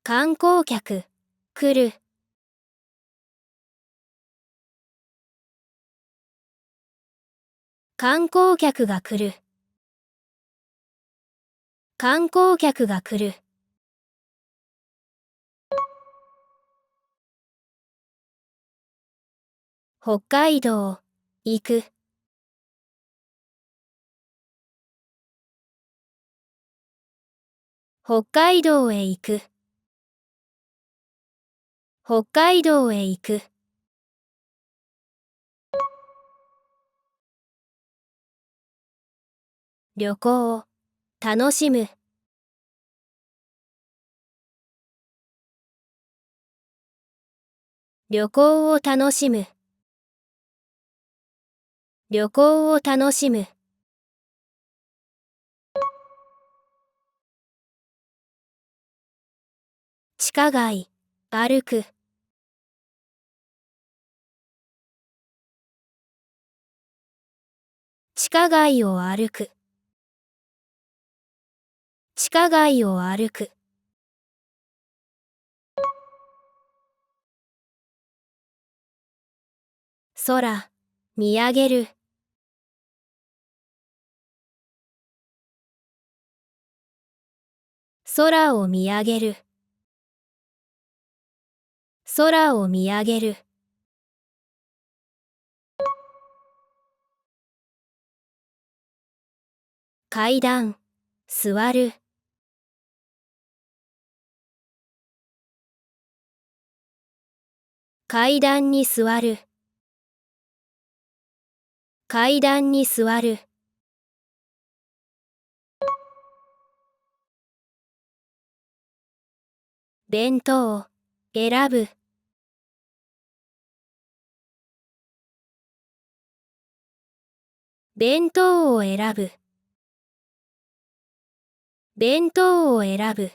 観光客、来る。観光客が来る。観光客が来る。北海道、行く。北海道へ行く。北海道へ行く。旅行、楽しむ。旅行を楽しむ。旅行を楽しむ。地下街、歩く。地下街を歩く。地下街を歩く。空、見上げる。空を見上げる。空を見上げる。階段、座る。階段に座る。階段に座る。弁当、選ぶ。弁当を選ぶ。弁当を選ぶ。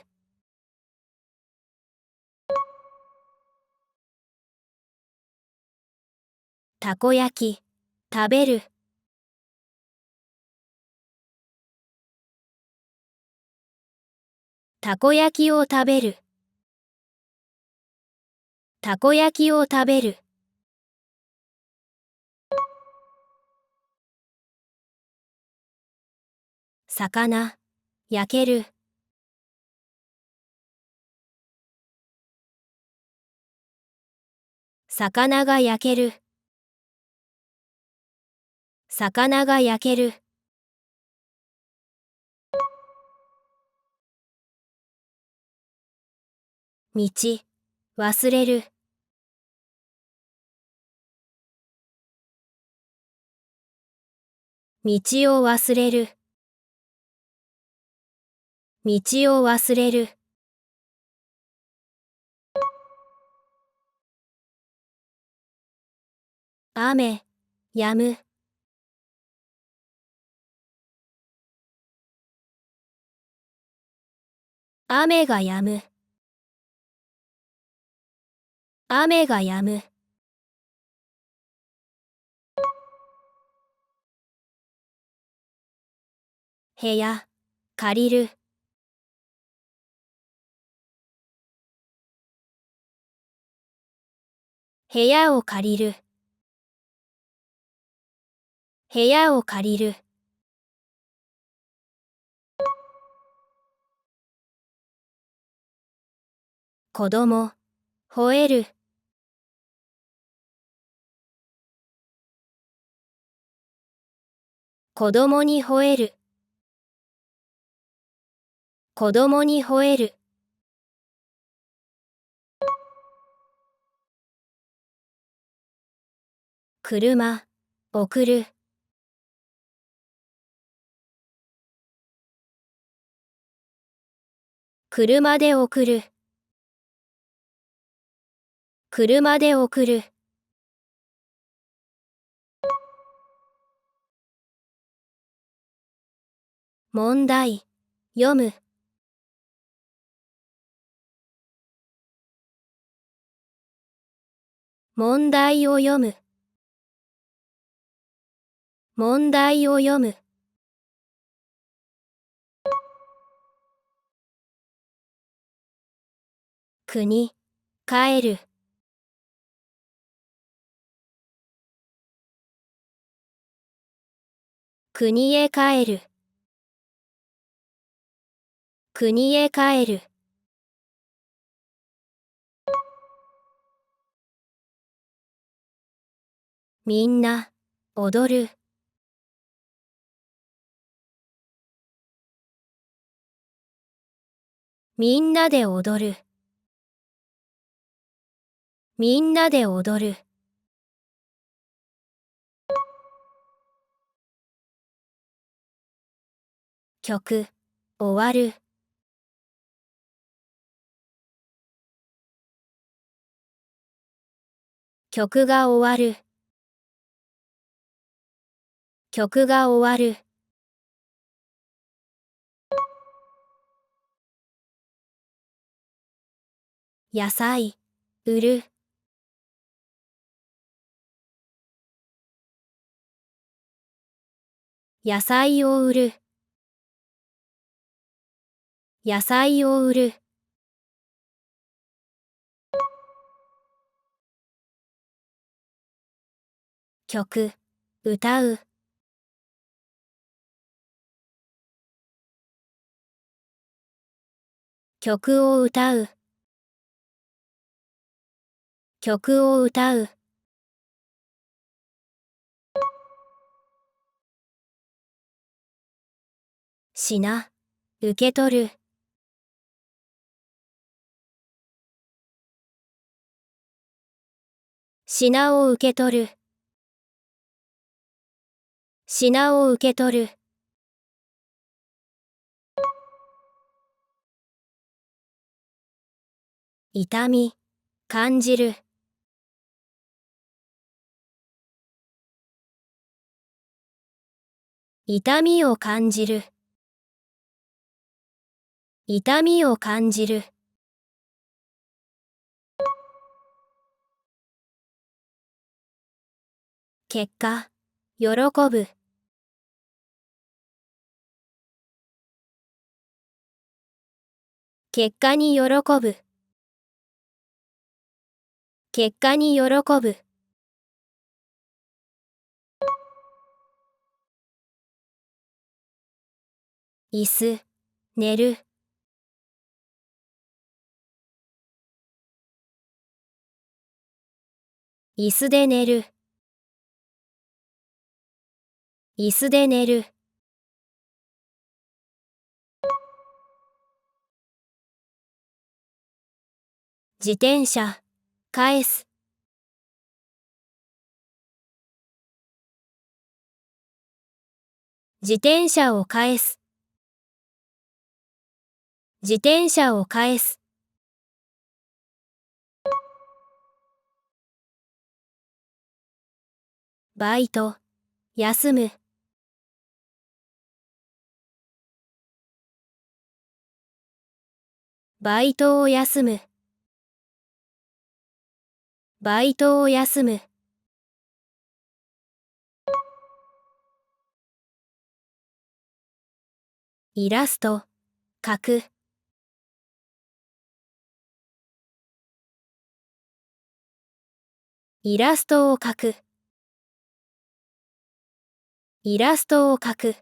たこ焼き、食べる。たこ焼きを食べる。たこ焼きを食べる。魚、焼ける。魚が焼ける。魚が焼ける。道、忘れる。道を忘れる。道を忘れる。雨、止む。雨が止む。雨が止む。部屋、借りる。部屋を借りる。部屋を借りる。子供、吠える。子供に吠える。子供に吠える。車、送る。車で送る。車で送る。問題、読む。問題を読む。問題を読む。国、帰る。国へ帰る。国へ帰る。みんな、踊る。みんなで踊る。みんなで踊る。曲、終わる。曲が終わる。曲が終わる。野菜、売る。野菜を売る。野菜を売る。曲、歌う。曲を歌う。曲を歌う。品、受け取る。品を受け取る。品を受け取る。痛み、感じる。痛みを感じる。痛みを感じる。結果、喜ぶ。結果に喜ぶ。結果に喜ぶ。椅子、寝る。椅子で寝る。椅子で寝る。自転車、返す。自転車を返す。自転車を返す。バイト、休む。バイトを休む。バイトを休む。イラスト、描く。イラストを描く。イラストを描く。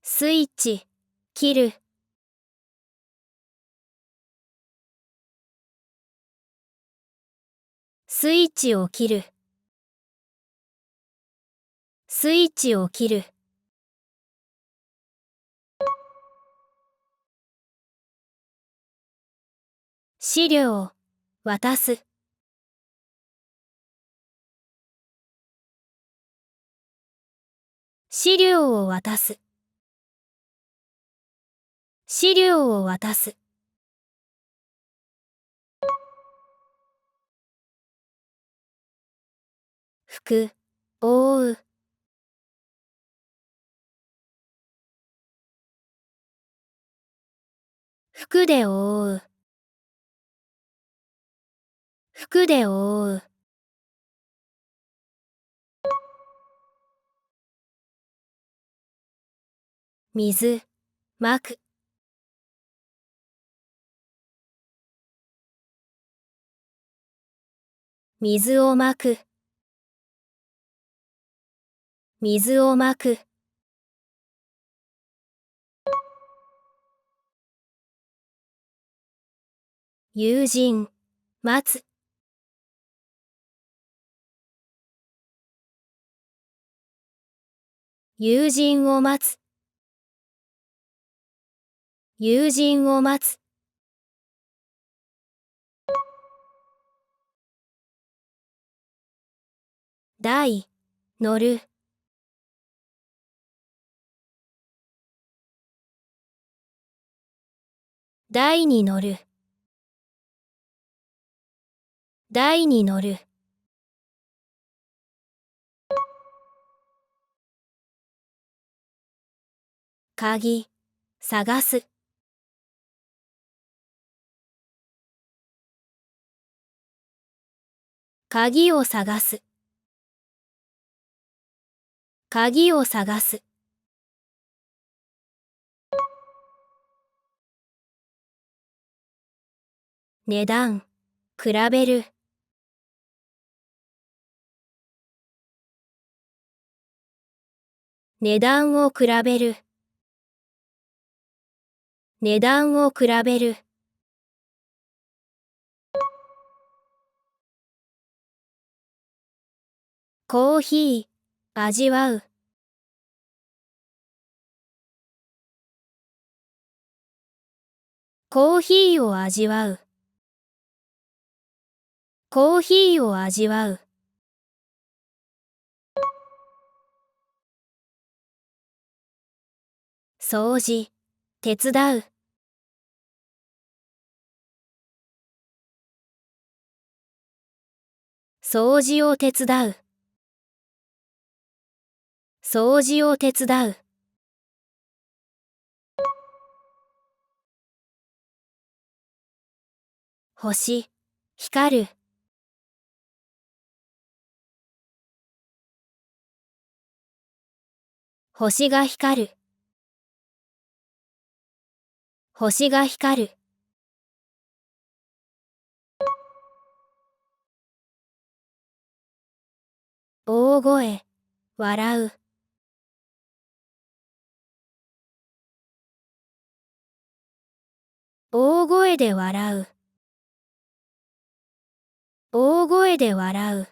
スイッチ、切る。スイッチを切る。スイッチを切る。資料、渡す。資料を渡す。資料を渡す。服、覆う。服で覆う。服で覆う。水、まく。水をまく。水をまく。友人、待つ。友人を待つ。友人を待つ。台、乗る。台に乗る。台に乗る。鍵、探す。鍵を探す。鍵を探す。値段、比べる。値段を比べる。値段を比べる。コーヒー、味わう。コーヒーを味わう。コーヒーを味わう。掃除、手伝う。掃除を手伝う。掃除を手伝う。星、光る。星が光る。星が光る。大声、笑う。大声で笑う。大声で笑う。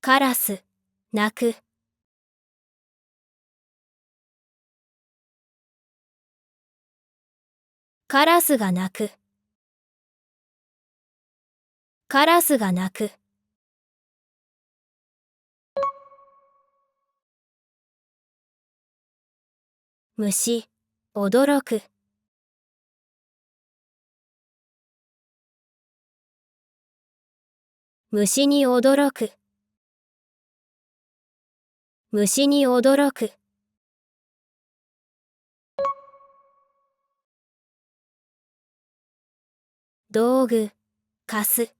カラス、鳴く。カラスが鳴く。カラスが鳴く。虫、驚く。虫に驚く。虫に驚く。道具、貸す。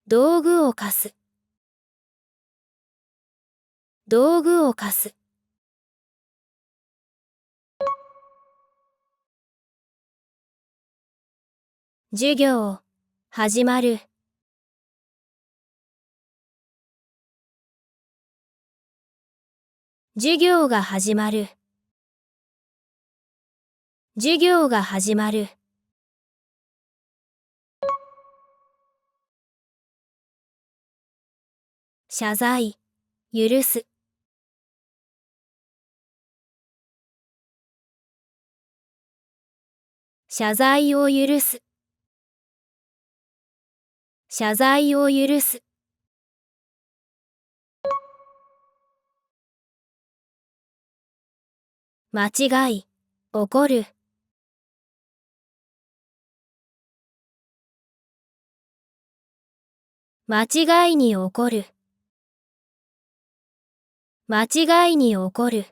道具を貸す。道具を貸す。授業、始まる。授業が始まる。授業が始まる。謝罪、許す。謝罪を許す。謝罪を許す。間違い、怒る。間違いに怒る。間違いに怒る。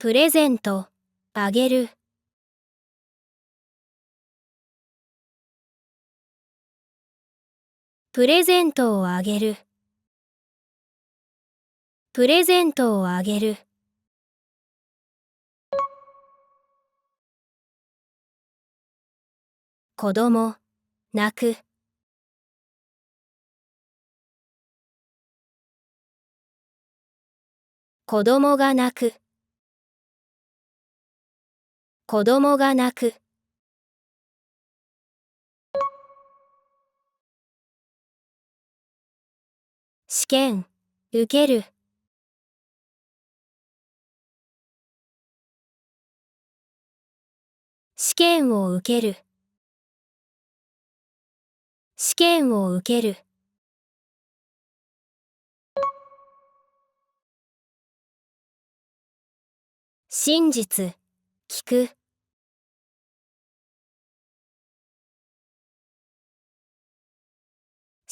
プレゼント、あげる。プレゼントをあげる。プレゼントをあげる。子供、泣く。子供が泣く。子供が泣く。試験、受ける。試験を受ける。試験を受ける。真実、聞く。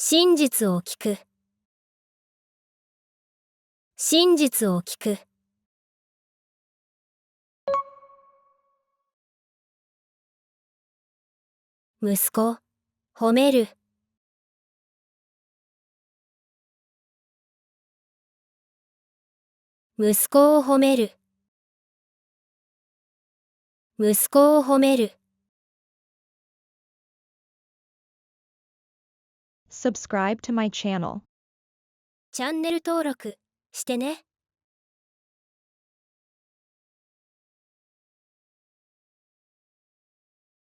真実を聞く。真実を聞く。息子、褒める。息子を褒める。息子を褒める。Subscribe to my channel. チャンネル登録してね。